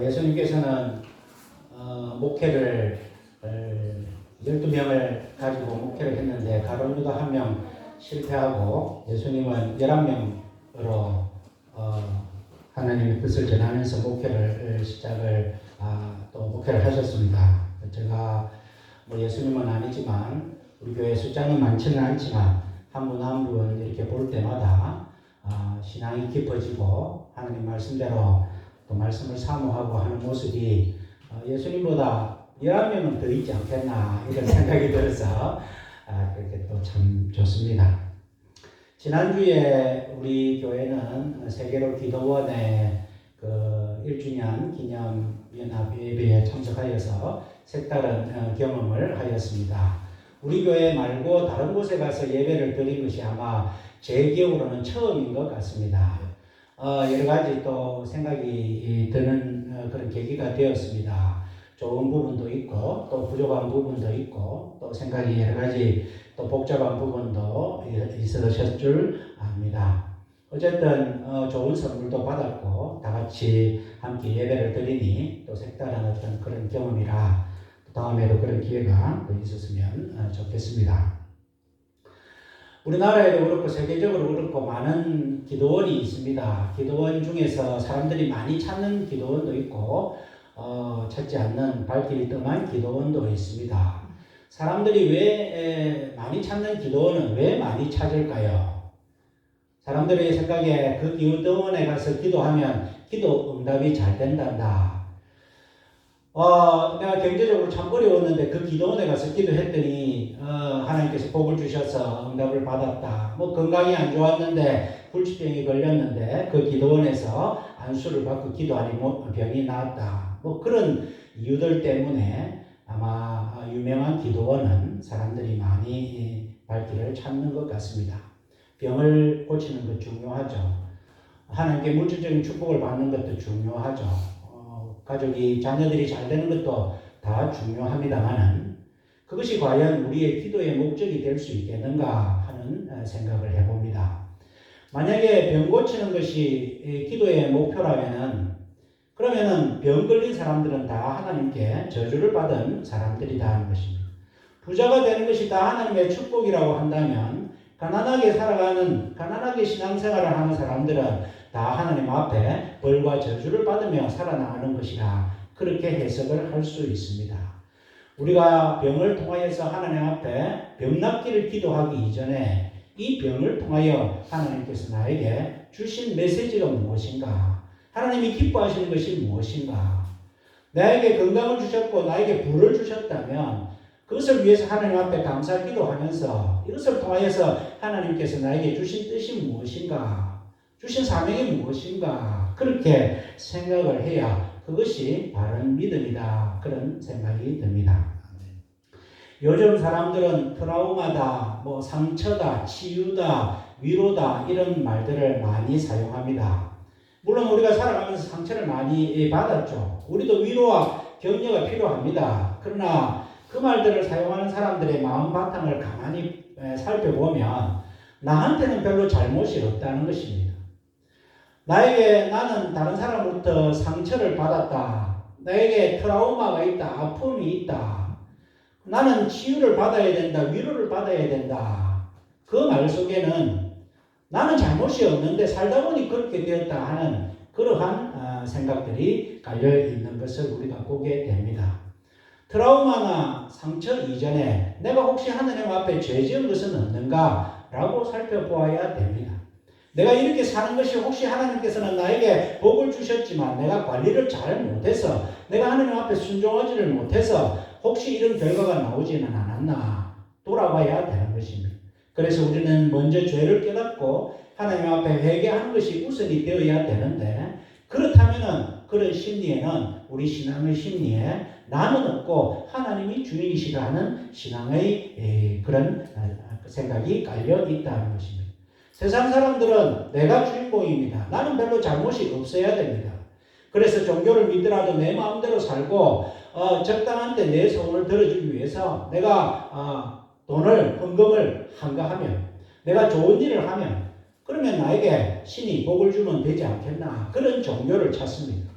예수님께서는 목회를 12명을 가지고 목회를 했는데 가룟 유다 1명 실패하고 예수님은 11명으로 하나님의 뜻을 전하면서 목회를 시작을 또 목회를 하셨습니다. 제가 예수님은 아니지만 우리 교회 숫자는 많지는 않지만 한 분 한 분 이렇게 볼 때마다 신앙이 깊어지고 하나님 말씀대로 또 말씀을 사모하고 하는 모습이 예수님보다 11명은 더 있지 않겠나 이런 생각이 들어서 그렇게 또 참 좋습니다. 지난주에 우리 교회는 세계로 기도원의 그 1주년 기념 연합 예배에 참석하여서 색다른 경험을 하였습니다. 우리 교회 말고 다른 곳에 가서 예배를 드린 것이 아마 제 기억으로는 처음인 것 같습니다. 여러 가지 또 생각이 드는 그런 계기가 되었습니다. 좋은 부분도 있고 또 부족한 부분도 있고 또 생각이 여러 가지 또 복잡한 부분도 있으실 줄 압니다. 어쨌든 좋은 선물도 받았고 다 같이 함께 예배를 드리니 또 색다른 어떤 그런 경험이라 다음에도 그런 기회가 있었으면 좋겠습니다. 우리나라에도 그렇고 세계적으로 그렇고 많은 기도원이 있습니다. 기도원 중에서 사람들이 많이 찾는 기도원도 있고 찾지 않는 발길이 뜸한 기도원도 있습니다. 사람들이 왜 많이 찾는 기도원은 왜 많이 찾을까요? 사람들의 생각에 그 기도원에 가서 기도하면 기도 응답이 잘 된단다. 내가 경제적으로 참 어려웠는데 그 기도원에 가서 기도했더니 하나님께서 복을 주셔서 응답을 받았다. 건강이 안 좋았는데 불치병이 걸렸는데 그 기도원에서 안수를 받고 기도하니 병이 나았다. 그런 이유들 때문에 아마 유명한 기도원은 사람들이 많이 발길을 찾는 것 같습니다. 병을 고치는 것 중요하죠. 하나님께 물질적인 축복을 받는 것도 중요하죠. 가족이 자녀들이 잘 되는 것도 다 중요합니다만은 그것이 과연 우리의 기도의 목적이 될 수 있겠는가 하는 생각을 해봅니다. 만약에 병 고치는 것이 기도의 목표라면은 그러면은 병 걸린 사람들은 다 하나님께 저주를 받은 사람들이다 하는 것입니다. 부자가 되는 것이 다 하나님의 축복이라고 한다면 가난하게 신앙생활을 하는 사람들은 다 하나님 앞에 벌과 저주를 받으며 살아나가는 것이라 그렇게 해석을 할 수 있습니다. 우리가 병을 통하여서 하나님 앞에 병 낫기를 기도하기 이전에 이 병을 통하여 하나님께서 나에게 주신 메시지가 무엇인가? 하나님이 기뻐하시는 것이 무엇인가? 나에게 건강을 주셨고 나에게 부를 주셨다면 그것을 위해서 하나님 앞에 감사 기도하면서 이것을 통하여서 하나님께서 나에게 주신 뜻이 무엇인가? 주신 사명이 무엇인가? 그렇게 생각을 해야 그것이 바른 믿음이다. 그런 생각이 듭니다. 요즘 사람들은 트라우마다, 상처다, 치유다, 위로다 이런 말들을 많이 사용합니다. 물론 우리가 살아가면서 상처를 많이 받았죠. 우리도 위로와 격려가 필요합니다. 그러나 그 말들을 사용하는 사람들의 마음 바탕을 가만히 살펴보면 나한테는 별로 잘못이 없다는 것입니다. 나는 다른 사람으로부터 상처를 받았다. 나에게 트라우마가 있다. 아픔이 있다. 나는 치유를 받아야 된다. 위로를 받아야 된다. 그 말 속에는 나는 잘못이 없는데 살다 보니 그렇게 되었다 하는 그러한 생각들이 깔려 있는 것을 우리가 보게 됩니다. 트라우마나 상처 이전에 내가 혹시 하나님 앞에 죄 지은 것은 없는가? 라고 살펴보아야 됩니다. 내가 이렇게 사는 것이 혹시 하나님께서는 나에게 복을 주셨지만 내가 관리를 잘 못해서 내가 하나님 앞에 순종하지를 못해서 혹시 이런 결과가 나오지는 않았나 돌아봐야 되는 것입니다. 그래서 우리는 먼저 죄를 깨닫고 하나님 앞에 회개하는 것이 우선이 되어야 되는데 그렇다면은 그런 심리에는 우리 신앙의 심리에 나는 없고 하나님이 주인이시다 하는 신앙의 그런 생각이 깔려 있다는 것입니다. 세상 사람들은 내가 주인공입니다. 나는 별로 잘못이 없어야 됩니다. 그래서 종교를 믿더라도 내 마음대로 살고 적당한 때 내 소원을 들어주기 위해서 내가 헌금을 한가하면 내가 좋은 일을 하면 그러면 나에게 신이 복을 주면 되지 않겠나 그런 종교를 찾습니다.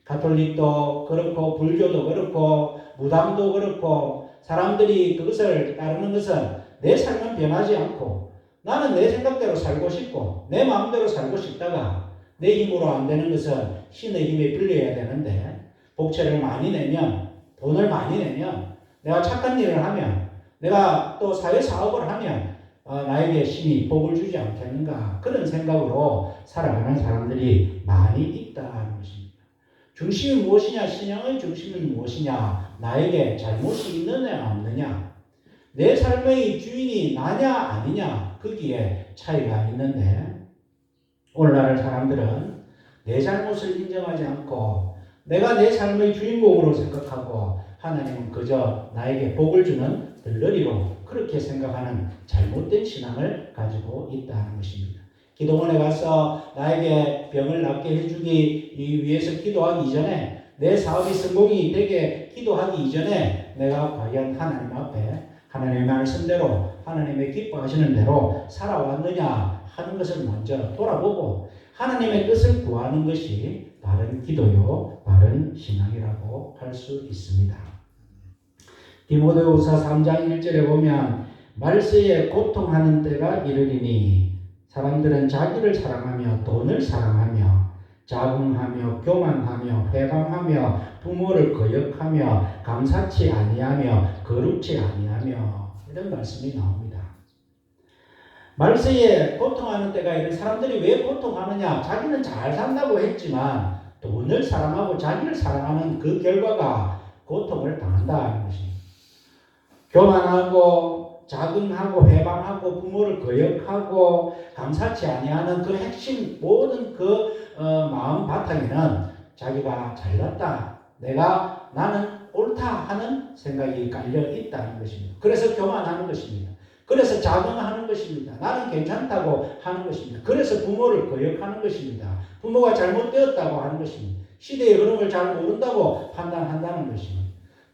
가톨릭도 그렇고 불교도 그렇고 무당도 그렇고 사람들이 그것을 따르는 것은 내 삶은 변하지 않고 나는 내 생각대로 살고 싶고 내 마음대로 살고 싶다가 내 힘으로 안 되는 것은 신의 힘에 빌려야 되는데 복채를 많이 내면 돈을 많이 내면 내가 착한 일을 하면 내가 또 사회사업을 하면 나에게 신이 복을 주지 않겠는가 그런 생각으로 살아가는 사람들이 많이 있다는 것입니다. 중심이 무엇이냐? 신앙의 중심은 무엇이냐? 나에게 잘못이 있느냐 없느냐? 내 삶의 주인이 나냐 아니냐? 거기에 차이가 있는데 오늘날 사람들은 내 잘못을 인정하지 않고 내가 내 삶의 주인공으로 생각하고 하나님은 그저 나에게 복을 주는 들러리로 그렇게 생각하는 잘못된 신앙을 가지고 있다는 것입니다. 기도원에 가서 나에게 병을 낫게 해주기 위해서 기도하기 이전에 내 사업이 성공이 되게 기도하기 이전에 내가 과연 하나님 앞에 하나님의 말씀대로 하나님의 기뻐하시는 대로 살아왔느냐 하는 것을 먼저 돌아보고 하나님의 뜻을 구하는 것이 바른 기도요 바른 신앙이라고 할 수 있습니다. 디모데후서 3장 1절에 보면 말세에 고통하는 때가 이르리니 사람들은 자기를 사랑하며 돈을 사랑하며 자긍하며 교만하며 회방하며 부모를 거역하며 감사치 아니하며 거룩치 아니하며 이런 말씀이 나옵니다. 말세에 고통하는 때가 이런 사람들이 왜 고통하느냐? 자기는 잘 산다고 했지만 돈을 사랑하고 자기를 사랑하는 그 결과가 고통을 당한다는 것입니다. 교만하고 자긍하고 회방하고 부모를 거역하고 감사치 아니하는 그 핵심 모든 그 마음 바탕에는 자기가 잘났다, 나는 옳다 하는 생각이 깔려 있다는 것입니다. 그래서 교만하는 것입니다. 그래서 자긍하는 것입니다. 나는 괜찮다고 하는 것입니다. 그래서 부모를 거역하는 것입니다. 부모가 잘못되었다고 하는 것입니다. 시대의 흐름을 잘 모른다고 판단한다는 것입니다.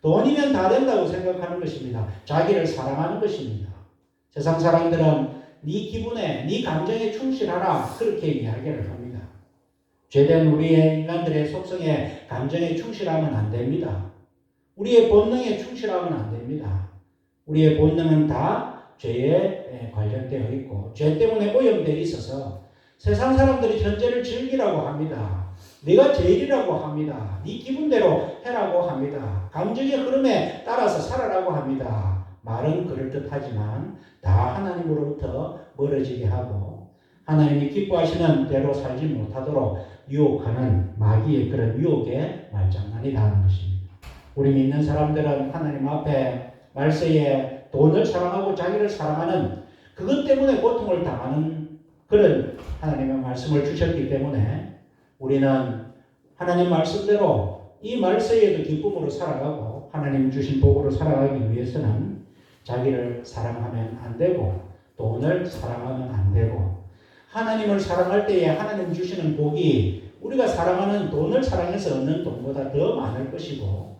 돈이면 다 된다고 생각하는 것입니다. 자기를 사랑하는 것입니다. 세상 사람들은 네 기분에, 네 감정에 충실하라 그렇게 이야기를 합니다. 죄된 우리의 인간들의 속성에 감정에 충실하면 안 됩니다. 우리의 본능에 충실하면 안 됩니다. 우리의 본능은 다 죄에 관련되어 있고 죄 때문에 오염되어 있어서 세상 사람들이 현재를 즐기라고 합니다. 네가 제일이라고 합니다. 네 기분대로 해라고 합니다. 감정의 흐름에 따라서 살아라고 합니다. 말은 그럴듯하지만 다 하나님으로부터 멀어지게 하고 하나님이 기뻐하시는 대로 살지 못하도록 유혹하는 마귀의 그런 유혹에 말장난이라는 것입니다. 우리 믿는 사람들은 하나님 앞에 말세에 돈을 사랑하고 자기를 사랑하는 그것 때문에 고통을 당하는 그런 하나님의 말씀을 주셨기 때문에 우리는 하나님 말씀대로 이 말세에도 기쁨으로 살아가고 하나님 주신 복으로 살아가기 위해서는 자기를 사랑하면 안 되고 돈을 사랑하면 안 되고 하나님을 사랑할 때에 하나님 주시는 복이 우리가 사랑하는 돈을 사랑해서 얻는 돈보다 더 많을 것이고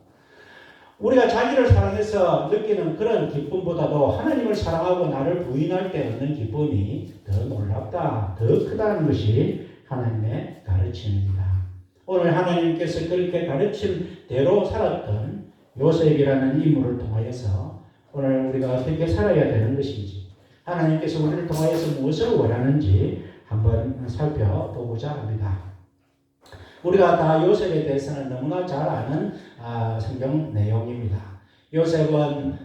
우리가 자기를 사랑해서 느끼는 그런 기쁨보다도 하나님을 사랑하고 나를 부인할 때 얻는 기쁨이 더 놀랍다, 더 크다는 것이 하나님의 가르침입니다. 오늘 하나님께서 그렇게 가르친 대로 살았던 요셉이라는 인물을 통하여서 오늘 우리가 어떻게 살아야 되는 것인지 하나님께서 우리를 통하여서 무엇을 원하는지 한번 살펴보고자 합니다. 우리가 다 요셉에 대해서는 너무나 잘 아는 성경 내용입니다. 요셉은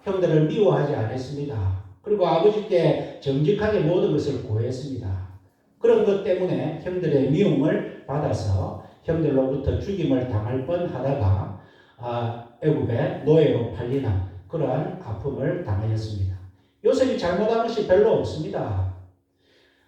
형들을 미워하지 않았습니다. 그리고 아버지께 정직하게 모든 것을 구했습니다. 그런 것 때문에 형들의 미움을 받아서 형들로부터 죽임을 당할 뻔하다가 애굽의 노예로 팔리는 그러한 아픔을 당하였습니다. 요셉이 잘못한 것이 별로 없습니다.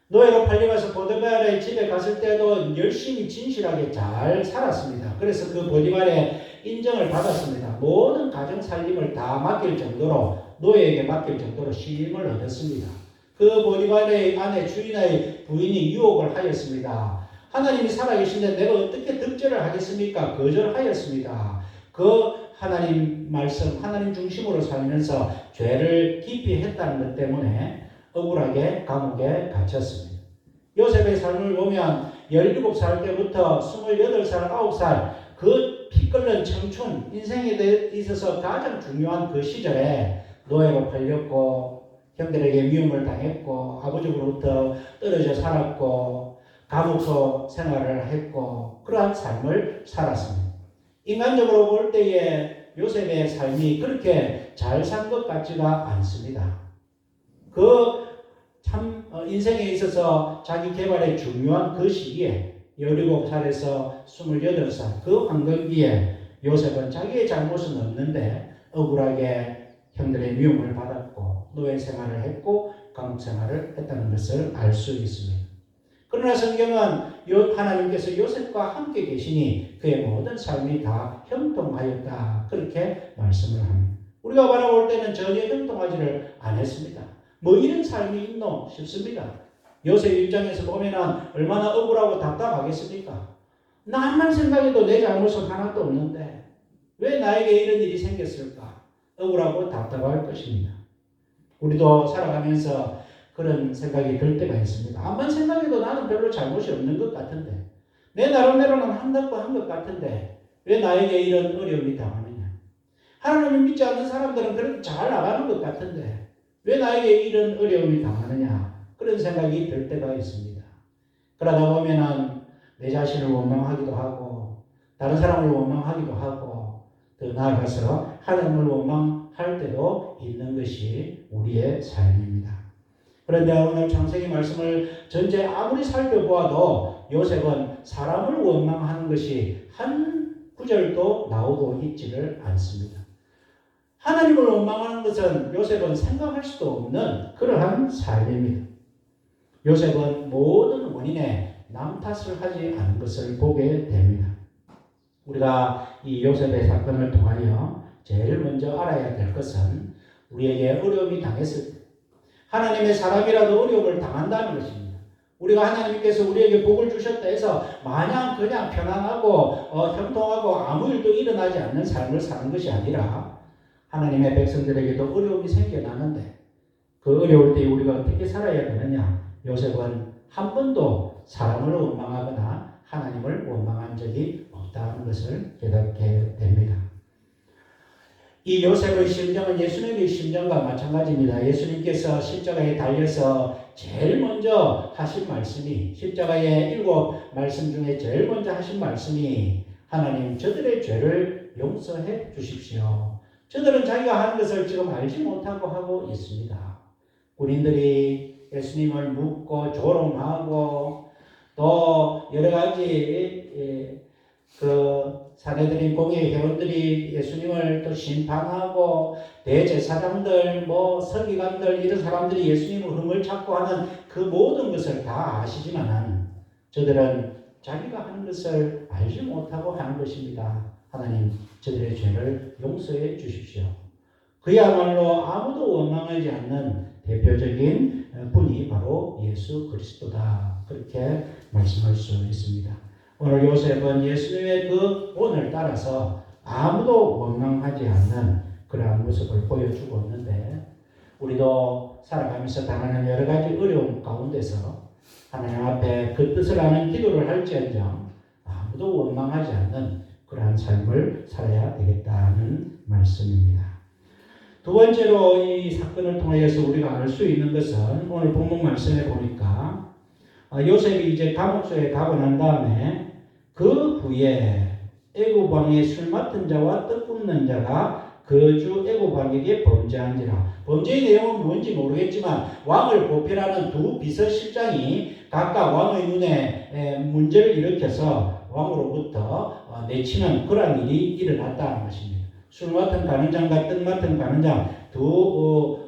노예로 팔려가서 보디발의 집에 갔을 때도 열심히 진실하게 잘 살았습니다. 그래서 그 보디발의 인정을 받았습니다. 모든 가정 살림을 다 맡길 정도로 노예에게 맡길 정도로 신임을 얻었습니다. 그 보디발의 아내 주인의 부인이 유혹을 하였습니다. 하나님이 살아계신데 내가 어떻게 득죄를 하겠습니까? 거절하였습니다. 그 하나님 말씀, 하나님 중심으로 살면서 죄를 깊이 했다는 것 때문에 억울하게 감옥에 갇혔습니다. 요셉의 삶을 보면 17살 때부터 28살, 9살 그 피 끓는 청춘, 인생에 있어서 가장 중요한 그 시절에 노예로 팔렸고 형들에게 미움을 당했고 아버지로부터 떨어져 살았고 감옥소 생활을 했고 그러한 삶을 살았습니다. 인간적으로 볼 때에 요셉의 삶이 그렇게 잘 산 것 같지가 않습니다. 인생에 있어서 자기 개발에 중요한 그 시기에 17살에서 28살 그 황금기에 요셉은 자기의 잘못은 없는데 억울하게 형들의 미움을 받았고 노예 생활을 했고 감옥 생활을 했다는 것을 알 수 있습니다. 그러나 성경은 하나님께서 요셉과 함께 계시니 그의 모든 삶이 다 형통하였다 그렇게 말씀을 합니다. 우리가 바라볼 때는 전혀 형통하지를 않았습니다. 뭐 이런 삶이 있노 싶습니다. 요셉 입장에서 보면은 얼마나 억울하고 답답하겠습니까? 나만 생각해도 내 잘못은 하나도 없는데 왜 나에게 이런 일이 생겼을까? 억울하고 답답할 것입니다. 우리도 살아가면서 그런 생각이 들 때가 있습니다. 암만 생각해도 나는 별로 잘못이 없는 것 같은데 내 나름대로는 한다고 한 것 같은데 왜 나에게 이런 어려움이 당하느냐? 하나님을 믿지 않는 사람들은 그렇게 잘 나가는 것 같은데 왜 나에게 이런 어려움이 당하느냐? 그런 생각이 들 때가 있습니다. 그러다 보면은 내 자신을 원망하기도 하고 다른 사람을 원망하기도 하고 더 나아가서 하나님을 원망할 때도 있는 것이 우리의 삶입니다. 그런데 오늘 창세기 말씀을 전체 아무리 살펴보아도 요셉은 사람을 원망하는 것이 한 구절도 나오고 있지를 않습니다. 하나님을 원망하는 것은 요셉은 생각할 수도 없는 그러한 삶입니다. 요셉은 모든 원인에 남 탓을 하지 않은 것을 보게 됩니다. 우리가 이 요셉의 사건을 통하여 제일 먼저 알아야 될 것은 우리에게 어려움이 당했을 때 하나님의 사람이라도 어려움을 당한다는 것입니다. 우리가 하나님께서 우리에게 복을 주셨다 해서 마냥 그냥 편안하고 형통하고 아무 일도 일어나지 않는 삶을 사는 것이 아니라 하나님의 백성들에게도 어려움이 생겨나는데 그 어려울 때 우리가 어떻게 살아야 되느냐? 요셉은 한 번도 사람을 원망하거나 하나님을 원망한 적이 없다는 것을 깨닫게 됩니다. 이 요셉의 심정은 예수님의 심정과 마찬가지입니다. 예수님께서 십자가에 달려서 제일 먼저 하신 말씀이 십자가의 7말씀 중에 제일 먼저 하신 말씀이 하나님 저들의 죄를 용서해 주십시오. 저들은 자기가 하는 것을 지금 알지 못하고 하고 있습니다. 군인들이 예수님을 묻고 조롱하고 또 여러 가지 사내들인 공의 회원들이 예수님을 또 심판하고 대제사장들 서기관들 이런 사람들이 예수님을 흠을 찾고 하는 그 모든 것을 다 아시지만 저들은 자기가 하는 것을 알지 못하고 하는 것입니다. 하나님 저들의 죄를 용서해 주십시오. 그야말로 아무도 원망하지 않는 대표적인 분이 바로 예수 그리스도다. 그렇게 말씀할 수 있습니다. 오늘 요셉은 예수님의 그 본을 따라서 아무도 원망하지 않는 그러한 모습을 보여주고 있는데 우리도 살아가면서 당하는 여러 가지 어려움 가운데서 하나님 앞에 그 뜻을 아는 기도를 할지언정 아무도 원망하지 않는 그러한 삶을 살아야 되겠다는 말씀입니다. 두 번째로 이 사건을 통해서 우리가 알 수 있는 것은 오늘 본문 말씀에 보니까 요셉이 이제 감옥소에 가고 난 다음에 그 후에 애굽 왕의 술 맡은 자와 떡 굽는 자가 그 주 애굽 왕에게 범죄한지라. 범죄의 내용은 뭔지 모르겠지만 왕을 보필하는 두 비서실장이 각각 왕의 눈에 문제를 일으켜서 왕으로부터 내치는 그런 일이 일어났다는 것입니다. 술 맡은 간원장과 떡 맡은 간원장 두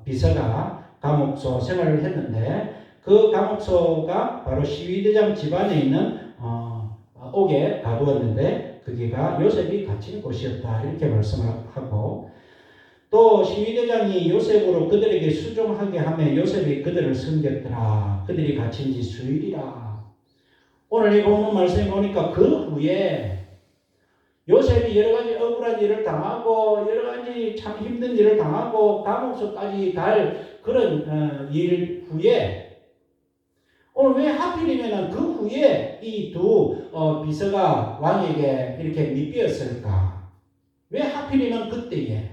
비서가 감옥소 생활을 했는데 그 감옥소가 바로 시위대장 집안에 있는 옥에 가두었는데 그게가 요셉이 갇힌 곳이었다 이렇게 말씀하고 또 시위대장이 요셉으로 그들에게 수종하게 하며 요셉이 그들을 섬겼더라. 그들이 갇힌 지 수일이라. 오늘 이 본문 말씀에 보니까 그 후에 요셉이 여러 가지 억울한 일을 당하고 여러 가지 참 힘든 일을 당하고 감옥소까지 갈 그런 일 후에 오늘 왜 하필이면 그 후에 이 두 비서가 왕에게 이렇게 밑비었을까? 왜 하필이면 그때에?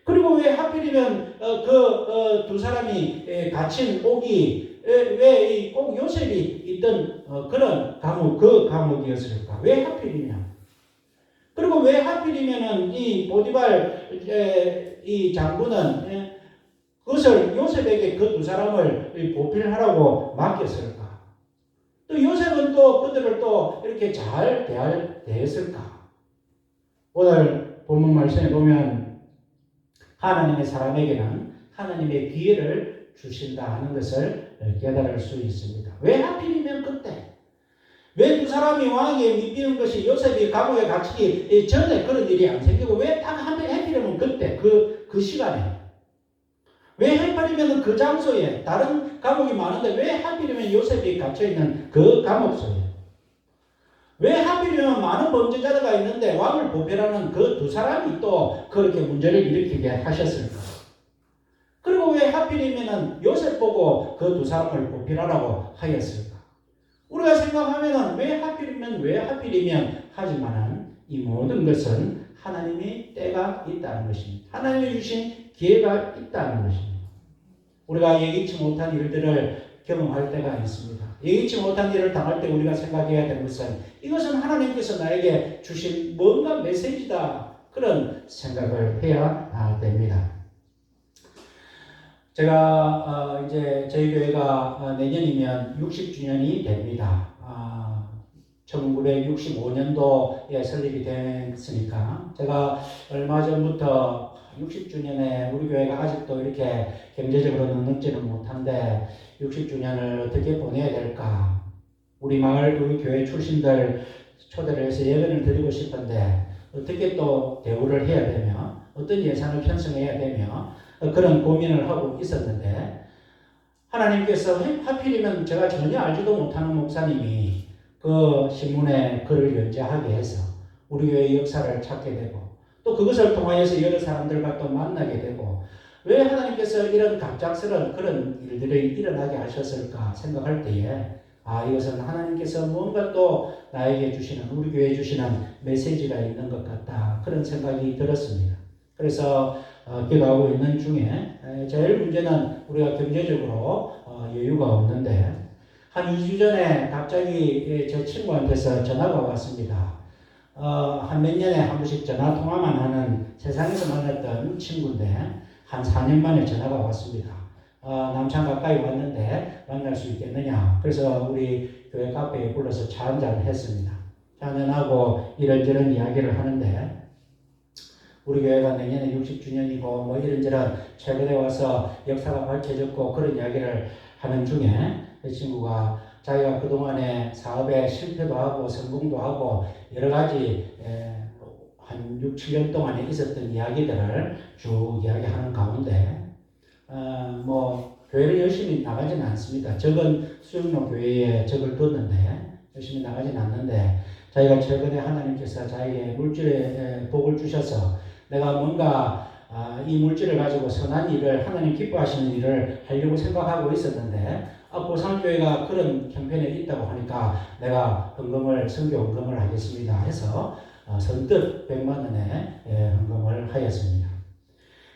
그리고 왜 하필이면 그 두 사람이 갇힌 옥이 왜 꼭 요셉이 있던 그런 감옥, 그 감옥이었을까? 왜 하필이면? 그리고 왜 하필이면은 이 보디발 이 장군은 그것을 요셉에게 그 두 사람을 보필하라고 맡겼을까? 또 요셉은 또 그들을 또 이렇게 잘 대했을까? 오늘 본문 말씀에 보면 하나님의 사람에게는 하나님의 기회를 주신다 하는 것을 깨달을 수 있습니다. 왜 하필이면 그때? 왜 두 사람이 왕에게 밑비는 것이 요셉이 감옥에 갇히기 전에 그런 일이 안 생기고 왜 딱 하필이면 그때 그 시간에? 왜 하필이면 그 장소에 다른 감옥이 많은데 왜 하필이면 요셉이 갇혀있는 그 감옥소에? 왜 하필이면 많은 범죄자가 있는데 왕을 보필하는 그 두 사람이 또 그렇게 문제를 일으키게 하셨을까? 그리고 왜 하필이면 요셉 보고 그 두 사람을 보필하라고 하였을까? 우리가 생각하면은 왜 하필이면 하지만은 이 모든 것은 하나님의 때가 있다는 것입니다. 하나님이 주신 기회가 있다는 것입니다. 우리가 예기치 못한 일들을 경험할 때가 있습니다. 예기치 못한 일을 당할 때 우리가 생각해야 되는 것은 이것은 하나님께서 나에게 주신 뭔가 메시지다. 그런 생각을 해야 됩니다. 제가 이제 저희 교회가 내년이면 60주년이 됩니다. 1965년도에 설립이 됐으니까 제가 얼마 전부터 60주년에 우리 교회가 아직도 이렇게 경제적으로 넉넉지는 못한데 60주년을 어떻게 보내야 될까? 우리 마을 우리 교회 출신들 초대를 해서 예배를 드리고 싶은데 어떻게 또 대우를 해야 되며 어떤 예산을 편성해야 되며 그런 고민을 하고 있었는데 하나님께서 하필이면 제가 전혀 알지도 못하는 목사님이 그 신문에 글을 연재하게 해서 우리 교회의 역사를 찾게 되고 또 그것을 통하여서 여러 사람들과 또 만나게 되고 왜 하나님께서 이런 갑작스러운 그런 일들이 일어나게 하셨을까 생각할 때에 이것은 하나님께서 뭔가 또 나에게 주시는 우리 교회에 주시는 메시지가 있는 것 같다 그런 생각이 들었습니다. 그래서 기도하고 있는 중에 제일 문제는 우리가 경제적으로 여유가 없는데 한 2주 전에 갑자기 제 친구한테서 전화가 왔습니다. 한 몇 년에 한 번씩 전화 통화만 하는 세상에서 만났던 친구인데 한 4년 만에 전화가 왔습니다. 남산 가까이 왔는데 만날 수 있겠느냐. 그래서 우리 교회 카페에 불러서 차 한잔 했습니다. 차 한잔하고 이런저런 이야기를 하는데 우리 교회가 내년에 60주년이고 뭐 이런저런 최근에 와서 역사가 밝혀졌고 그런 이야기를 하는 중에 이 친구가 자기가 그동안에 사업에 실패도 하고 성공도 하고 여러 가지 한 6, 7년 동안에 있었던 이야기들을 쭉 이야기하는 가운데 뭐 교회를 열심히 나가지는 않습니다. 적은 수영로 교회에 적을 뒀는데 열심히 나가지는 않는데 자기가 최근에 하나님께서 자기의 물질에 복을 주셔서 내가 뭔가 이 물질을 가지고 선한 일을 하나님 기뻐하시는 일을 하려고 생각하고 있었는데 고산교회가 그런 형편에 있다고 하니까 내가 선교 헌금을 하겠습니다 해서 선뜻 100만 원에 헌금을 하였습니다.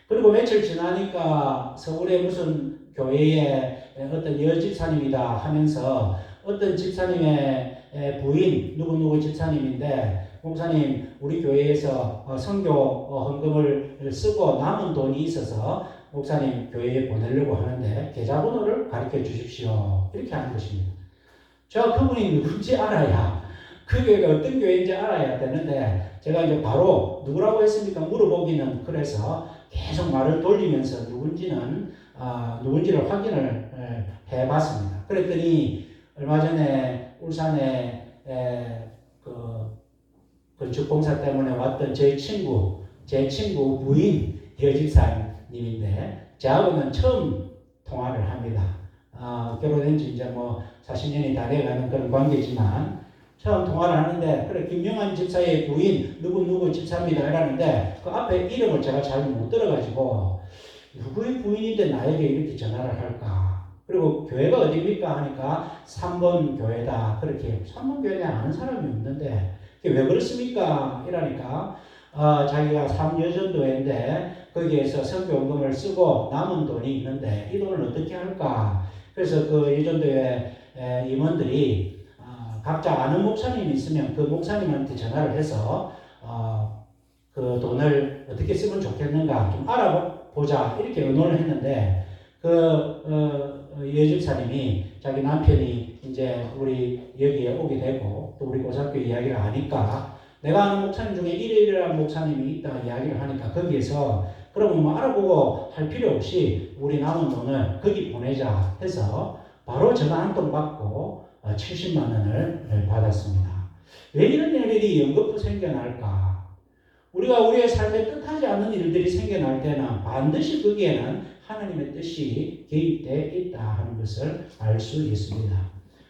그리고 며칠 지나니까 서울의 무슨 교회의 어떤 여집사님이다 하면서 어떤 집사님의 부인 누구 집사님인데 목사님 우리 교회에서 선교 헌금을 쓰고 남은 돈이 있어서 목사님 교회에 보내려고 하는데 계좌번호를 가르쳐 주십시오. 이렇게 하는 것입니다. 제가 그분이 누군지 알아야 그 교회가 어떤 교회인지 알아야 되는데 제가 이제 바로 누구라고 했습니까? 물어보기는 그래서 계속 말을 돌리면서 누군지를 확인을 해봤습니다. 그랬더니 얼마 전에 울산에 그 건축공사 때문에 왔던 제 친구 부인 여집사님인데 저하고는 처음 통화를 합니다. 결혼한 지 이제 뭐 40년이 다 돼가는 그런 관계지만 처음 통화를 하는데 그래 김영환 집사의 부인 누구 집사입니다 이라는데 그 앞에 이름을 제가 잘 못 들어가지고 누구의 부인인데 나에게 이렇게 전화를 할까 그리고 교회가 어디입니까? 하니까 3번 교회다. 그렇게 3번 교회에 아는 사람이 없는데 왜 그렇습니까? 이러니까 자기가 3여전도회인데 거기에서 선교원금을 쓰고 남은 돈이 있는데 이 돈을 어떻게 할까? 그래서 그 여전도회 임원들이 각자 아는 목사님이 있으면 그 목사님한테 전화를 해서 그 돈을 어떻게 쓰면 좋겠는가 좀 알아보자 이렇게 의논을 했는데 여집사님이 자기 남편이 이제 우리 여기에 오게 되고 또 우리 고등학교 이야기를 하니까 내가 아는 목사님 중에 이래이래한 목사님이 있다 이야기를 하니까 거기에서 그러면 뭐 알아보고 할 필요 없이 우리 남은 돈을 거기 보내자 해서 바로 전화 한 통 받고 70만 원을 받았습니다. 왜 이런 일들이 연거푸 생겨날까? 우리가 우리의 삶에 뜻하지 않는 일들이 생겨날 때는 반드시 거기에는 하나님의 뜻이 개입되어 있다 하는 것을 알 수 있습니다.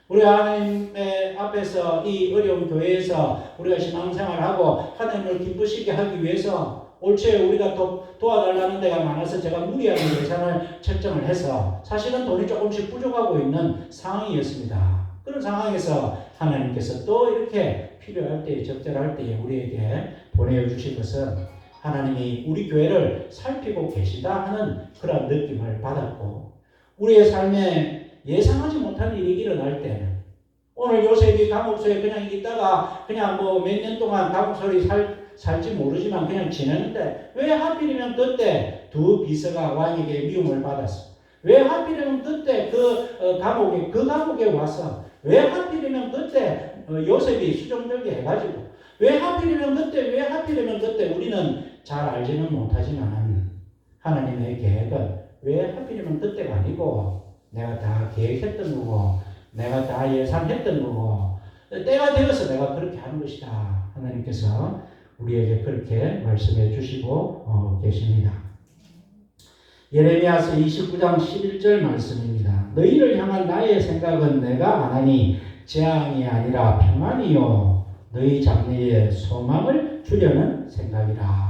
우리가 하나님의 앞에서 이 어려운 교회에서 우리가 신앙생활하고 하나님을 기쁘시게 하기 위해서 올초에 우리가 도와달라는 데가 많아서 제가 무리하게 예산을 책정을 해서 사실은 돈이 조금씩 부족하고 있는 상황이었습니다. 그런 상황에서 하나님께서 또 이렇게 필요할 때 적절할 때에 우리에게 보내주신 것은 하나님이 우리 교회를 살피고 계시다 하는 그런 느낌을 받았고 우리의 삶에 예상하지 못한 일이 일어날 때는 오늘 요셉이 감옥소에 그냥 있다가 그냥 뭐 몇 년 동안 감옥소에 살지 모르지만 그냥 지내는데 왜 하필이면 그때 두 비서가 왕에게 미움을 받았어? 왜 하필이면 그때 그 감옥에 와서 왜 하필이면 그때 요셉이 수종들게 해가지고 왜 하필이면 그때 우리는 잘 알지는 못하지만 하나님의 계획은 왜 하필이면 그때가 아니고 내가 다 계획했던 거고 내가 다 예상했던 거고 때가 되어서 내가 그렇게 하는 것이다. 하나님께서 우리에게 그렇게 말씀해 주시고 계십니다. 예레미야서 29장 11절 말씀입니다. 너희를 향한 나의 생각은 내가 안 하니 재앙이 아니라 평안이요 너희 장래에 소망을 주려는 생각이라.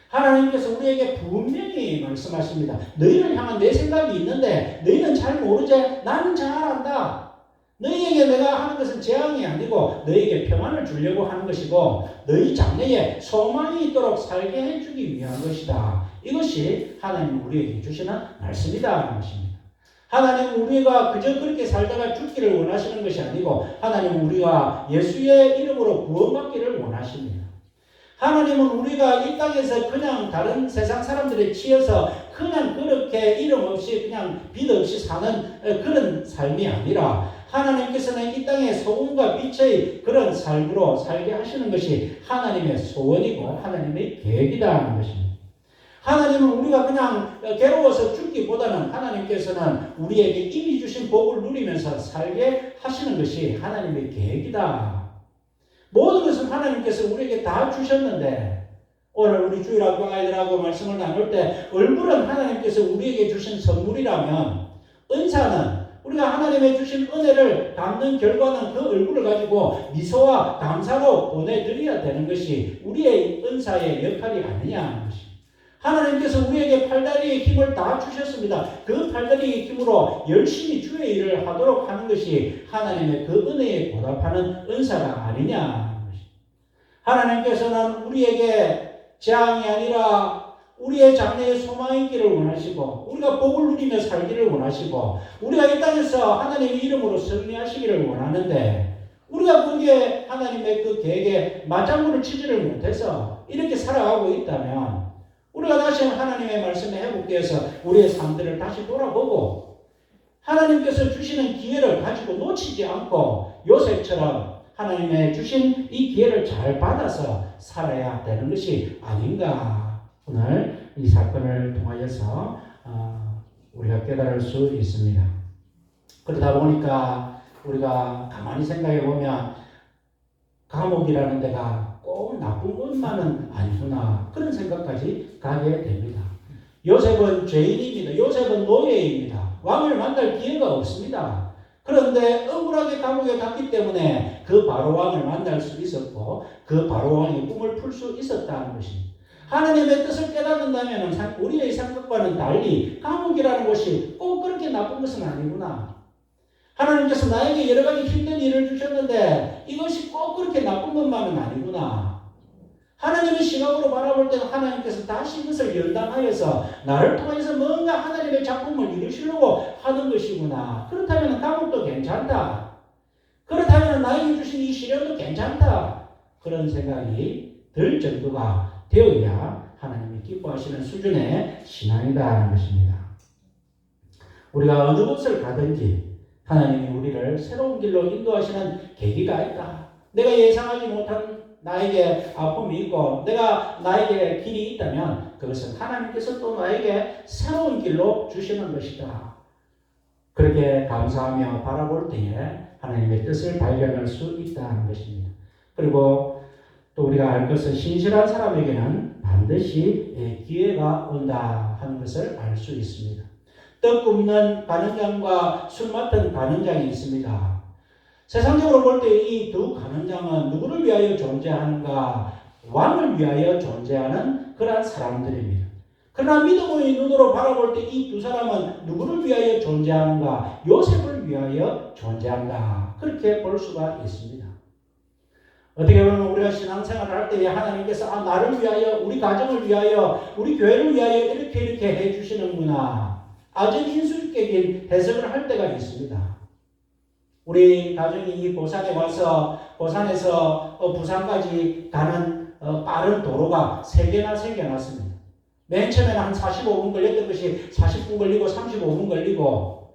하나님께서 우리에게 분명히 말씀하십니다. 너희를 향한 내 생각이 있는데 너희는 잘 모르지? 나는 잘 안다. 너희에게 내가 하는 것은 재앙이 아니고 너희에게 평안을 주려고 하는 것이고 너희 장래에 소망이 있도록 살게 해주기 위한 것이다. 이것이 하나님 우리에게 주시는 말씀이다. 하나님은 우리가 그저 그렇게 살다가 죽기를 원하시는 것이 아니고 하나님은 우리가 예수의 이름으로 구원받기를 원하십니다. 하나님은 우리가 이 땅에서 그냥 다른 세상 사람들에 치여서 그냥 그렇게 이름 없이 그냥 빛 없이 사는 그런 삶이 아니라 하나님께서는 이 땅에 소금과 빛의 그런 삶으로 살게 하시는 것이 하나님의 소원이고 하나님의 계획이라는 것입니다. 하나님은 우리가 그냥 괴로워서 죽기보다는 하나님께서는 우리에게 이미 주신 복을 누리면서 살게 하시는 것이 하나님의 계획이다. 모든 것은 하나님께서 우리에게 다 주셨는데 오늘 우리 주일학교 아이들하고 말씀을 나눌 때 얼굴은 하나님께서 우리에게 주신 선물이라면 은사는 우리가 하나님의 주신 은혜를 갚는 결과는 그 얼굴을 가지고 미소와 감사로 보내드려야 되는 것이 우리의 은사의 역할이 아니냐 하는 것입니다. 하나님께서 우리에게 팔다리의 힘을 다 주셨습니다. 그 팔다리의 힘으로 열심히 주의 일을 하도록 하는 것이 하나님의 그 은혜에 보답하는 은사가 아니냐 하는 것입니다. 하나님께서는 우리에게 재앙이 아니라 우리의 장래에 소망이 있기를 원하시고 우리가 복을 누리며 살기를 원하시고 우리가 이 땅에서 하나님의 이름으로 승리하시기를 원하는데 우리가 거기에 하나님의 그 계획에 맞장구를 치지를 못해서 이렇게 살아가고 있다면 우리가 다시 하나님의 말씀에 회복되어서 우리의 삶들을 다시 돌아보고 하나님께서 주시는 기회를 가지고 놓치지 않고 요셉처럼 하나님의 주신 이 기회를 잘 받아서 살아야 되는 것이 아닌가. 오늘 이 사건을 통하여서 우리가 깨달을 수 있습니다. 그러다 보니까 우리가 가만히 생각해 보면 감옥이라는 데가 꼭 나쁜 것만은 아니구나 그런 생각까지 가게 됩니다. 요셉은 죄인입니다. 요셉은 노예입니다. 왕을 만날 기회가 없습니다. 그런데 억울하게 감옥에 갔기 때문에 그 바로왕을 만날 수 있었고 그 바로왕의 꿈을 풀 수 있었다는 것입니다. 하나님의 뜻을 깨닫는다면 우리의 생각과는 달리 감옥이라는 것이 꼭 그렇게 나쁜 것은 아니구나. 하나님께서 나에게 여러 가지 힘든 일을 주셨는데 이것이 꼭 그렇게 나쁜 것만은 아니구나. 하나님의 시각으로 바라볼 때는 하나님께서 다시 이것을 연단하여서 나를 통해서 뭔가 하나님의 작품을 이루시려고 하는 것이구나. 그렇다면 감옥도 괜찮다. 그렇다면 나에게 주신 이 시련도 괜찮다. 그런 생각이 들 정도가 되어야 하나님이 기뻐하시는 수준의 신앙이다 하는 것입니다. 우리가 어느 곳을 가든지 하나님이 우리를 새로운 길로 인도하시는 계기가 있다. 내가 예상하지 못한 나에게 아픔이 있고 내가 나에게 길이 있다면 그것은 하나님께서 또 나에게 새로운 길로 주시는 것이다. 그렇게 감사하며 바라볼 때에 하나님의 뜻을 발견할 수 있다는 것입니다. 그리고 또 우리가 알 것은 신실한 사람에게는 반드시 기회가 온다 하는 것을 알 수 있습니다. 떡 굽는 가는장과 술 맡은 가는장이 있습니다. 세상적으로 볼 때 이 두 가는장은 누구를 위하여 존재하는가? 왕을 위하여 존재하는 그러한 사람들입니다. 그러나 믿음의 눈으로 바라볼 때 이 두 사람은 누구를 위하여 존재하는가? 요셉을 위하여 존재한다. 그렇게 볼 수가 있습니다. 어떻게 보면 우리가 신앙생활을 할 때에 하나님께서 나를 위하여, 우리 가정을 위하여, 우리 교회를 위하여 이렇게 해주시는구나. 아주 인수적인 해석을 할 때가 있습니다. 우리 가정이 이 부산에 와서 부산에서 부산까지 가는 빠른 도로가 3개나 생겨났습니다. 맨 처음에는 한 45분 걸렸던 것이 40분 걸리고 35분 걸리고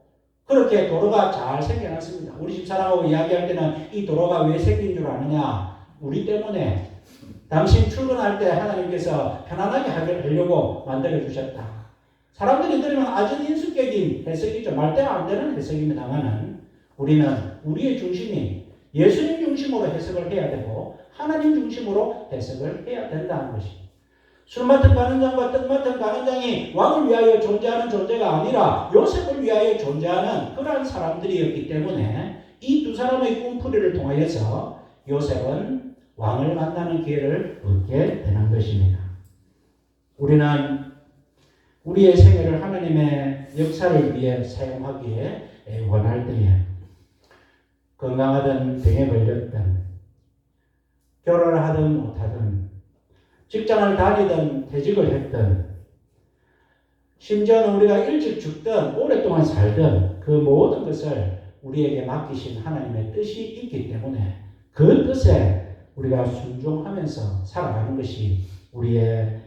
그렇게 도로가 잘 생겨났습니다. 우리 집사람하고 이야기할 때는 이 도로가 왜 생긴 줄 아느냐? 우리 때문에 당신 출근할 때 하나님께서 편안하게 하려고 만들어 주셨다. 사람들이 들으면 아주 인수격인 해석이죠. 말대로 안 되는 해석입니다만은 우리는 우리의 중심이 예수님 중심으로 해석을 해야 되고 하나님 중심으로 해석을 해야 된다는 것입니다. 술 맡은 가는장과 떡 맡은 가는장이 왕을 위하여 존재하는 존재가 아니라 요셉을 위하여 존재하는 그러한 사람들이었기 때문에 이 두 사람의 꿈풀이를 통하여서 요셉은 왕을 만나는 기회를 얻게 되는 것입니다. 우리는 우리의 생애를 하나님의 역사를 위해 사용하기에 원할 때에 건강하든 병에 걸렸든 결혼을 하든 못하든 직장을 다니든 퇴직을 했든 심지어는 우리가 일찍 죽든 오랫동안 살든 그 모든 것을 우리에게 맡기신 하나님의 뜻이 있기 때문에 그 뜻에 우리가 순종하면서 살아가는 것이 우리의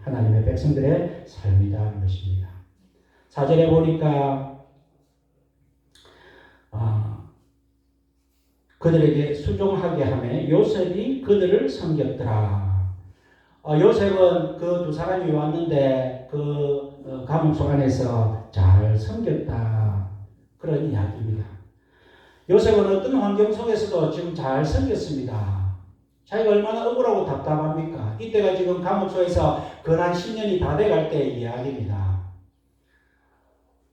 하나님의 백성들의 삶이라는 것입니다. 4절에 보니까 그들에게 순종하게 하며 요셉이 그들을 섬겼더라. 요셉은 그 두 사람이 왔는데 그 감옥 속 안에서 잘 섬겼다. 그런 이야기입니다. 요셉은 어떤 환경 속에서도 지금 잘 섬겼습니다. 자기가 얼마나 억울하고 답답합니까? 이때가 지금 감옥 속에서 근한 10년이 다 돼갈 때의 이야기입니다.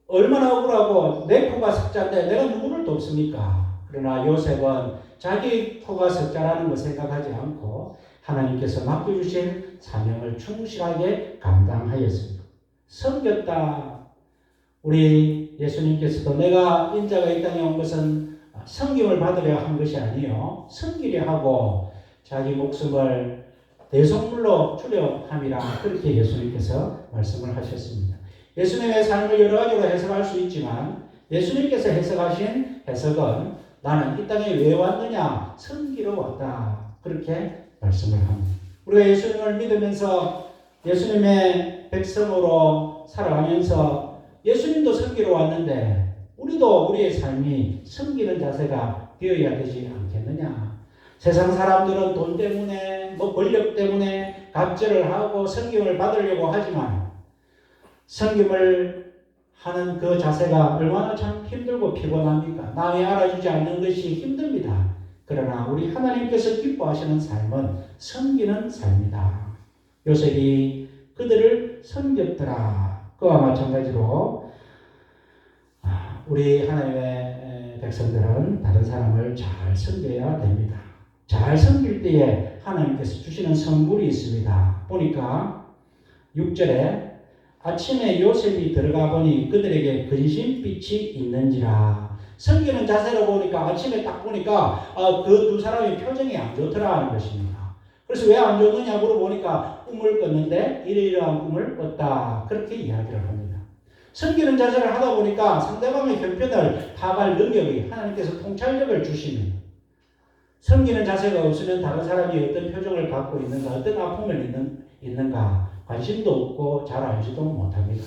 얼마나 억울하고 내 코가 석자인데 내가 누구를 돕습니까? 그러나 요셉은 자기 코가 석자라는 걸 생각하지 않고 하나님께서 맡겨주신 사명을 충실하게 감당하였습니다. 섬겼다. 우리 예수님께서도 내가 인자가 이 땅에 온 것은 섬김을 받으려 한 것이 아니요 섬기려 하고 자기 목숨을 대속물로 주려 함이라 그렇게 예수님께서 말씀을 하셨습니다. 예수님의 삶을 여러 가지로 해석할 수 있지만 예수님께서 해석하신 해석은 나는 이 땅에 왜 왔느냐? 섬기러 왔다. 그렇게 말씀을 합니다. 우리가 예수님을 믿으면서 예수님의 백성으로 살아가면서 예수님도 섬기러 왔는데 우리도 우리의 삶이 섬기는 자세가 되어야 되지 않겠느냐? 세상 사람들은 돈 때문에 권력 때문에 갑절을 하고 섬김을 받으려고 하지만 섬김을 하는 그 자세가 얼마나 참 힘들고 피곤합니까? 남이 알아주지 않는 것이 힘듭니다. 그러나 우리 하나님께서 기뻐하시는 삶은 섬기는 삶이다. 요셉이 그들을 섬겼더라. 그와 마찬가지로 우리 하나님의 백성들은 다른 사람을 잘 섬겨야 됩니다. 잘 섬길 때에 하나님께서 주시는 선물이 있습니다. 보니까 6절에 아침에 요셉이 들어가 보니 그들에게 근심빛이 있는지라. 섬기는 자세로 보니까 아침에 딱 보니까 그 두 사람의 표정이 안 좋더라 하는 것입니다. 그래서 왜 안 좋느냐 물어보니까 꿈을 꿨는데 이러이러한 꿈을 꿨다. 그렇게 이야기를 합니다. 섬기는 자세를 하다 보니까 상대방의 형편을 파악할 능력이 하나님께서 통찰력을 주시면 섬기는 자세가 없으면 다른 사람이 어떤 표정을 갖고 있는가, 어떤 아픔을 있는가 관심도 없고 잘 알지도 못합니다.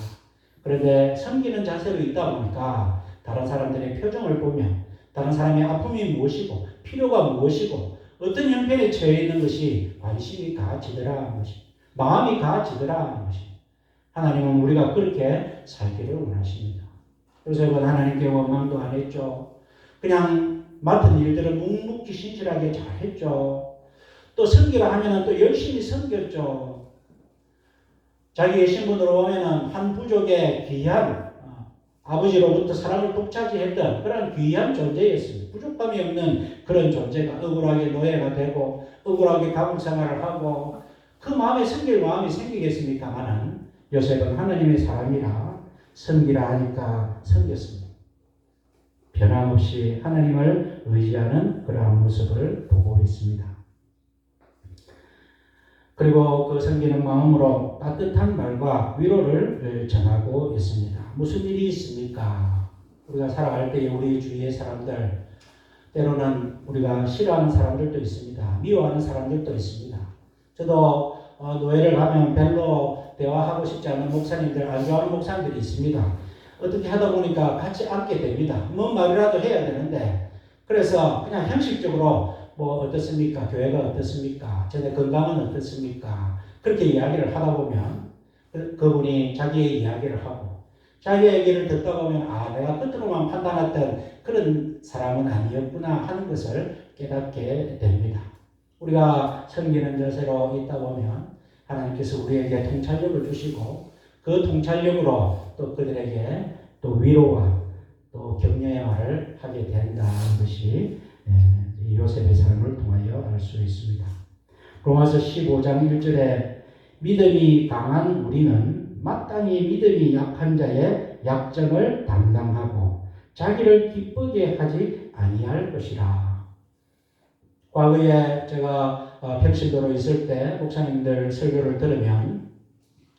그런데 섬기는 자세로 있다 보니까 다른 사람들의 표정을 보면 다른 사람의 아픔이 무엇이고 필요가 무엇이고 어떤 형편에 처해 있는 것이 관심이 가지더라 하는 것입니다. 마음이 가지더라 하는 것입니다. 하나님은 우리가 그렇게 살기를 원하십니다. 그래서 이번 하나님께 원망도 안 했죠. 그냥 맡은 일들은 묵묵히 신실하게 잘 했죠. 또 섬기라 하면은 또 열심히 섬겼죠. 자기의 신분으로 오면은 한 부족의 귀한 아버지로부터 사랑을 독차지했던 그런 귀한 존재였습니다. 부족함이 없는 그런 존재가 억울하게 노예가 되고 억울하게 감옥 생활을 하고 그 마음에 섬길 마음이 생기겠습니까마는 요셉은 하나님의 사람이라 섬기라 하니까 섬겼습니다. 변함없이 하나님을 의지하는 그러한 모습을 보고 있습니다. 그리고 그 섬기는 마음으로 따뜻한 말과 위로를 전하고 있습니다. 무슨 일이 있습니까? 우리가 살아갈 때 우리 주위의 사람들, 때로는 우리가 싫어하는 사람들도 있습니다. 미워하는 사람들도 있습니다. 저도 노예를 가면 별로 대화하고 싶지 않은 목사님들, 안 좋아하는 목사님들이 있습니다. 어떻게 하다 보니까 같이 앉게 됩니다. 뭔 말이라도 해야 되는데, 그래서 그냥 형식적으로 뭐 어떻습니까? 교회가 어떻습니까? 전에 건강은 어떻습니까? 그렇게 이야기를 하다 보면 그분이 자기의 이야기를 하고 자기의 얘기를 듣다 보면 내가 겉으로만 판단했던 그런 사람은 아니었구나 하는 것을 깨닫게 됩니다. 우리가 섬기는 자세로 있다 보면 하나님께서 우리에게 통찰력을 주시고 그 통찰력으로 또 그들에게 또 위로와 또 격려의 말을 하게 된다는 것이 요셉의 삶을 통하여 알 수 있습니다. 로마서 15장 1절에 믿음이 강한 우리는 마땅히 믿음이 약한 자의 약점을 담당하고 자기를 기쁘게 하지 아니할 것이라. 과거에 제가 평신도로 있을 때 목사님들 설교를 들으면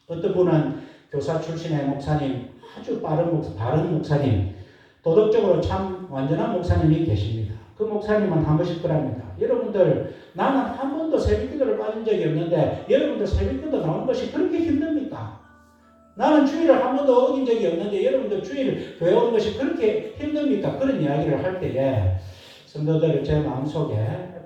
어떤 분은 교사 출신의 목사님, 아주 바른 목사님, 도덕적으로 참 완전한 목사님이 계십니다. 그 목사님은 한 번씩 그럽니다. 여러분들, 나는 한 번도 새벽기도를 빠진 적이 없는데 여러분들 새벽기도 나오는 것이 그렇게 힘듭니까? 나는 주일을 한 번도 어긴 적이 없는데 여러분들 주일 교회 오는 것이 그렇게 힘듭니까? 그런 이야기를 할 때에 성도들 제 마음속에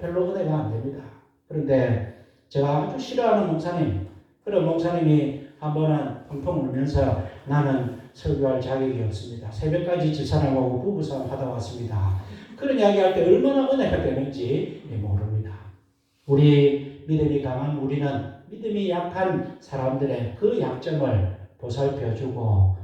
별로 은혜가 안 됩니다. 그런데 제가 아주 싫어하는 목사님, 그런 목사님이 한 번은 펑펑 울면서 나는 설교할 자격이 없습니다. 새벽까지 집사람하고 부부싸움 하다 왔습니다. 그런 이야기할 때 얼마나 은혜가 되는지 모릅니다. 우리 믿음이 강한 우리는 믿음이 약한 사람들의 그 약점을 보살펴주고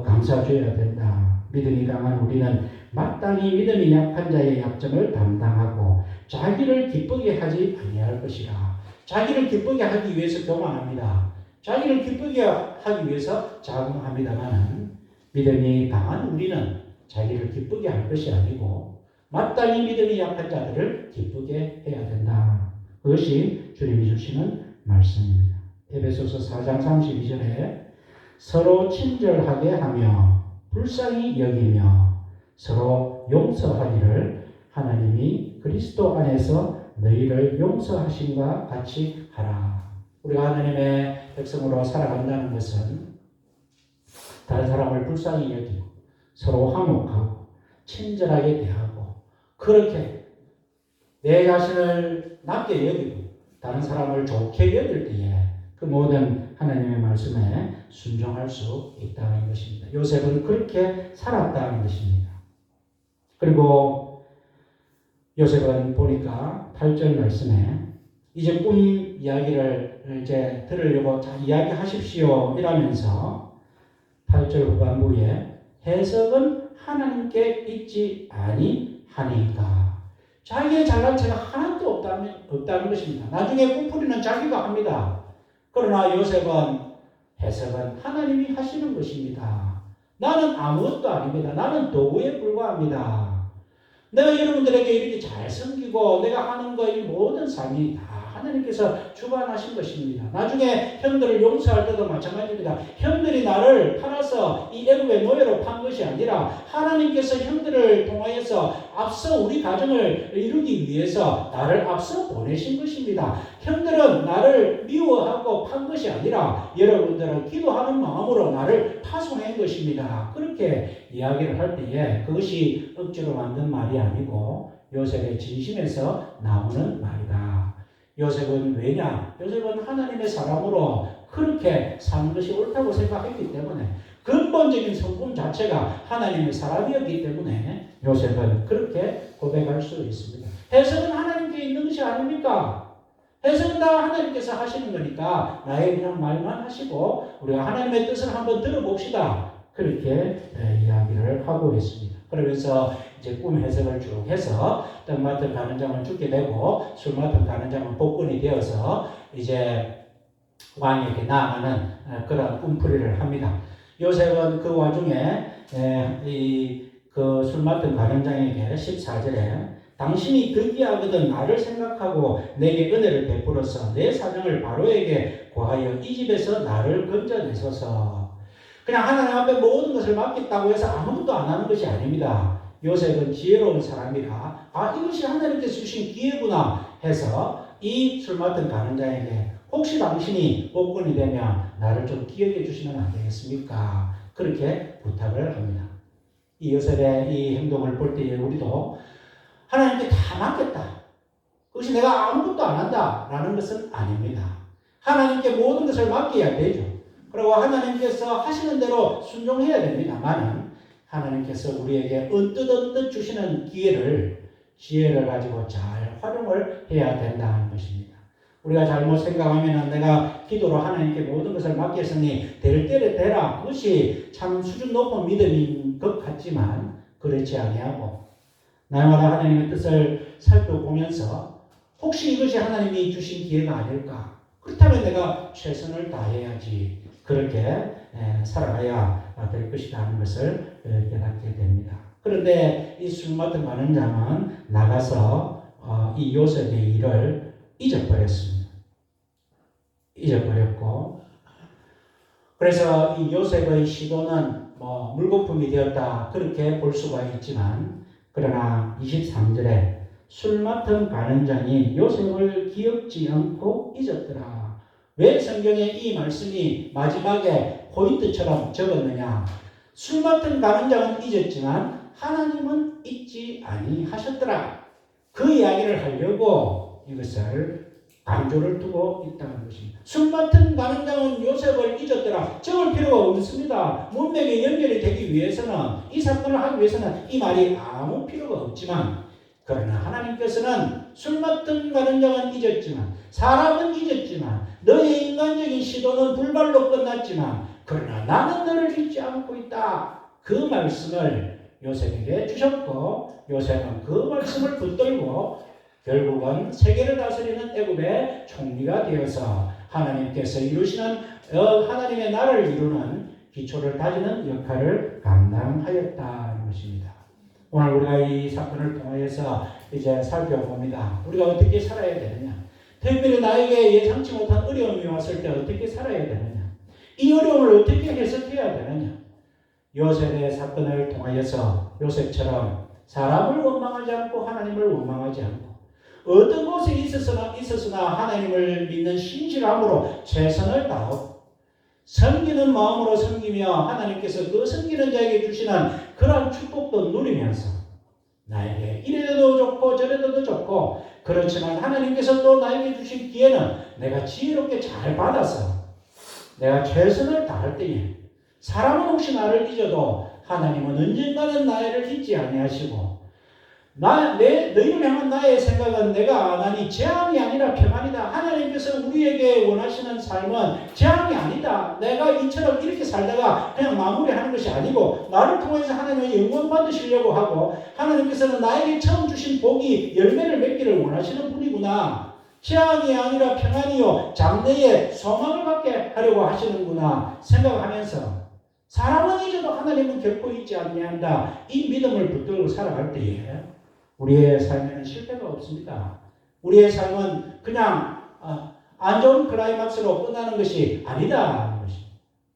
감싸줘야 된다. 믿음이 강한 우리는 마땅히 믿음이 약한 자의 약점을 담당하고 자기를 기쁘게 하지 아니할 것이라. 자기를 기쁘게 하기 위해서 교만합니다. 자기를 기쁘게 하기 위해서 자긍합니다만 믿음이 강한 우리는 자기를 기쁘게 할 것이 아니고 마땅히 믿음이 약한 자들을 기쁘게 해야 된다. 그것이 주님이 주시는 말씀입니다. 에베소서 4장 32절에 서로 친절하게 하며 불쌍히 여기며 서로 용서하기를 하나님이 그리스도 안에서 너희를 용서하심과 같이 하라. 우리가 하나님의 백성으로 살아간다는 것은 다른 사람을 불쌍히 여기고 서로 화목하고 친절하게 대하고 그렇게 내 자신을 낮게 여기고 다른 사람을 좋게 여길 때에 그 모든 하나님의 말씀에 순종할 수 있다는 것입니다. 요셉은 그렇게 살았다는 것입니다. 그리고 요셉은 보니까 8절 말씀에 이제 꿈 이야기를 이제 들으려고 자 이야기하십시오 이라면서 8절 후반부에 해석은 하나님께 있지 아니하니까 자기의 잘난 체가 하나도 없다는 없다는 것입니다. 나중에 꿈풀이는 자기가 합니다. 그러나 요셉은 해석은 하나님이 하시는 것입니다. 나는 아무것도 아닙니다. 나는 도구에 불과합니다. 내가 여러분들에게 이렇게 잘 섬기고 내가 하는 거 이 모든 삶이 다 하나님께서 주관하신 것입니다. 나중에 형들을 용서할 때도 마찬가지입니다. 형들이 나를 팔아서 이 애굽의 노예로 판 것이 아니라 하나님께서 형들을 통하여서 앞서 우리 가정을 이루기 위해서 나를 앞서 보내신 것입니다. 형들은 나를 미워하고 판 것이 아니라 여러분들은 기도하는 마음으로 나를 파송한 것입니다. 그렇게 이야기를 할 때에 그것이 억지로 만든 말이 아니고 요셉의 진심에서 나오는 말이다. 요셉은 왜냐? 요셉은 하나님의 사람으로 그렇게 사는 것이 옳다고 생각했기 때문에 근본적인 성품 자체가 하나님의 사람이었기 때문에 요셉은 그렇게 고백할 수 있습니다. 해석은 하나님께 있는 것이 아닙니까? 해석은 다 하나님께서 하시는 거니까 나의 그냥 말만 하시고 우리가 하나님의 뜻을 한번 들어봅시다. 그렇게 이야기를 하고 있습니다. 그러면서 이제 꿈 해석을 쭉 해서 떡 맡은 가는 자는 죽게 되고 술 맡은 가는 자는 복권이 되어서 이제 왕에게 나아가는 그런 꿈풀이를 합니다. 요셉은 그 와중에 그 술 맡은 가는장에게 14절에 당신이 득이하거든 나를 생각하고 내게 은혜를 베풀어서 내 사정을 바로에게 고하여 이 집에서 나를 건져내소서. 그냥 하나님 앞에 모든 것을 맡겼다고 해서 아무것도 안 하는 것이 아닙니다. 요셉은 지혜로운 사람이라 이것이 하나님께서 주신 기회구나 해서 이 술 맡은 가는 자에게 혹시 당신이 복권이 되면 나를 좀 기억해 주시면 안 되겠습니까? 그렇게 부탁을 합니다. 이 요셉의 이 행동을 볼 때에 우리도 하나님께 다 맡겼다. 그것이 내가 아무것도 안 한다라는 것은 아닙니다. 하나님께 모든 것을 맡겨야 되죠. 그리고 하나님께서 하시는 대로 순종해야 됩니다만은 하나님께서 우리에게 언뜻 주시는 기회를 지혜를 가지고 잘 활용을 해야 된다는 것입니다. 우리가 잘못 생각하면 내가 기도로 하나님께 모든 것을 맡겼으니 될 때를 되라. 그것이 참 수준 높은 믿음인 것 같지만 그렇지 아니하고 날마다 하나님의 뜻을 살펴보면서 혹시 이것이 하나님이 주신 기회가 아닐까? 그렇다면 내가 최선을 다해야지. 그렇게 살아가야 될 것이다 하는 것을 깨닫게 됩니다. 그런데 이 술 맡은 가는 자는 나가서 이 요셉의 일을 잊어버렸습니다. 잊어버렸고 그래서 이 요셉의 시도는 물거품이 되었다 그렇게 볼 수가 있지만 그러나 23절에 술 맡은 가는 자니 요셉을 기억지 않고 잊었더라. 왜 성경에 이 말씀이 마지막에 포인트처럼 적었느냐? 술 맡은 가는 자는 잊었지만 하나님은 잊지 아니하셨더라. 그 이야기를 하려고 이것을 강조를 두고 있다는 것입니다. 술 맡은 가는 자는 요셉을 잊었더라. 적을 필요가 없습니다. 문맥에 연결이 되기 위해서는 이 사건을 하기 위해서는 이 말이 아무 필요가 없지만 그러나 하나님께서는 술 맡은 가는 자는 잊었지만 사람은 잊었지만 너의 인간적인 시도는 불발로 끝났지만 그러나 나는 너를 잊지 않고 있다. 그 말씀을 요셉에게 주셨고 요셉은 그 말씀을 붙들고 결국은 세계를 다스리는 애굽의 총리가 되어서 하나님께서 이루시는 하나님의 나라를 이루는 기초를 다지는 역할을 감당하였다는 것입니다. 오늘 우리가 이 사건을 통해서 이제 살펴봅니다. 우리가 어떻게 살아야 되느냐? 특별히 나에게 예상치 못한 어려움이 왔을 때 어떻게 살아야 되느냐? 이 어려움을 어떻게 해석해야 되느냐? 요셉의 사건을 통하여서 요셉처럼 사람을 원망하지 않고 하나님을 원망하지 않고 어떤 곳에 있었으나 하나님을 믿는 신실함으로 최선을 다하고 섬기는 마음으로 섬기며 하나님께서 그 섬기는 자에게 주시는 그러한 축복도 누리면서 나에게 이래도 좋고 저래도 좋고 그렇지만 하나님께서 또 나에게 주신 기회는 내가 지혜롭게 잘 받아서 내가 최선을 다할 때에 사람은 혹시 나를 잊어도 하나님은 언젠가는 나를 잊지 아니하시고 너희를 향한 나의 생각은 내가 안 하니 재앙이 아니라 평안이다. 하나님께서 우리에게 원하시는 삶은 재앙이 아니다. 내가 이처럼 이렇게 살다가 그냥 마무리하는 것이 아니고 나를 통해서 하나님의 영광 받으시려고 하고 하나님께서는 나에게 처음 주신 복이 열매를 맺기를 원하시는 분이구나. 재앙이 아니라 평안이요 장래에 소망을 갖게 하려고 하시는구나 생각하면서 사람은 잊어도 하나님은 결코 잊지 아니한다. 이 믿음을 붙들고 살아갈 때에 우리의 삶에는 실패가 없습니다. 우리의 삶은 그냥 안 좋은 클라이막스로 끝나는 것이 아니다.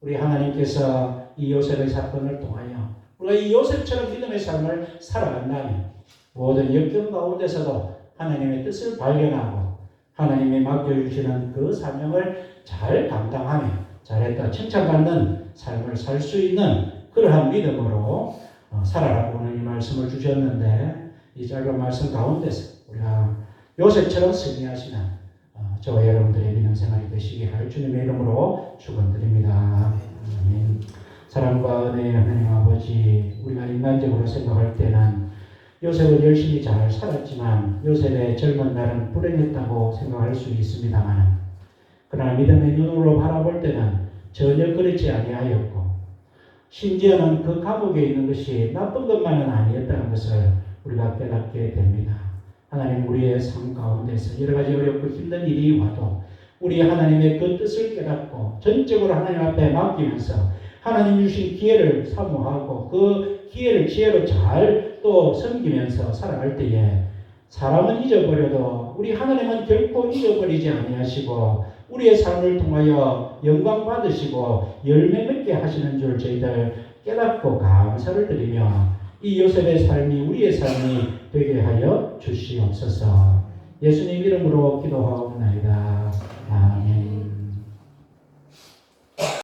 우리 하나님께서 이 요셉의 사건을 통하여 우리가 이 요셉처럼 믿음의 삶을 살아간다면 모든 역경 가운데서도 하나님의 뜻을 발견하고 하나님이 맡겨주시는 그 사명을 잘 감당하며 잘했다 칭찬받는 삶을 살 수 있는 그러한 믿음으로 살아라고 오늘 이 말씀을 주셨는데 이 짧은 말씀 가운데서 우리가 요셉처럼 승리하시는 저와 여러분들의 믿음 생활이 되시게 할 주님의 이름으로 축원드립니다. 아멘. 사랑과 은혜의 하나님 아버지, 우리가 인간적으로 생각할 때는 요셉은 열심히 잘 살았지만 요셉의 젊은 날은 불행했다고 생각할 수 있습니다만 그러나 믿음의 눈으로 바라볼 때는 전혀 그렇지 아니하였고 심지어는 그 감옥에 있는 것이 나쁜 것만은 아니었다는 것을 우리가 깨닫게 됩니다. 하나님 우리의 삶 가운데서 여러 가지 어렵고 힘든 일이 와도 우리 하나님의 그 뜻을 깨닫고 전적으로 하나님 앞에 맡기면서 하나님 주신 기회를 사모하고 그 기회를 지혜로 잘 또 섬기면서 살아갈 때에 사람은 잊어버려도 우리 하나님은 결코 잊어버리지 아니하시고 우리의 삶을 통하여 영광 받으시고 열매 맺게 하시는 줄 저희들 깨닫고 감사를 드리며 이 요셉의 삶이 우리의 삶이 되게 하여 주시옵소서. 예수님 이름으로 기도하옵나이다. 아멘.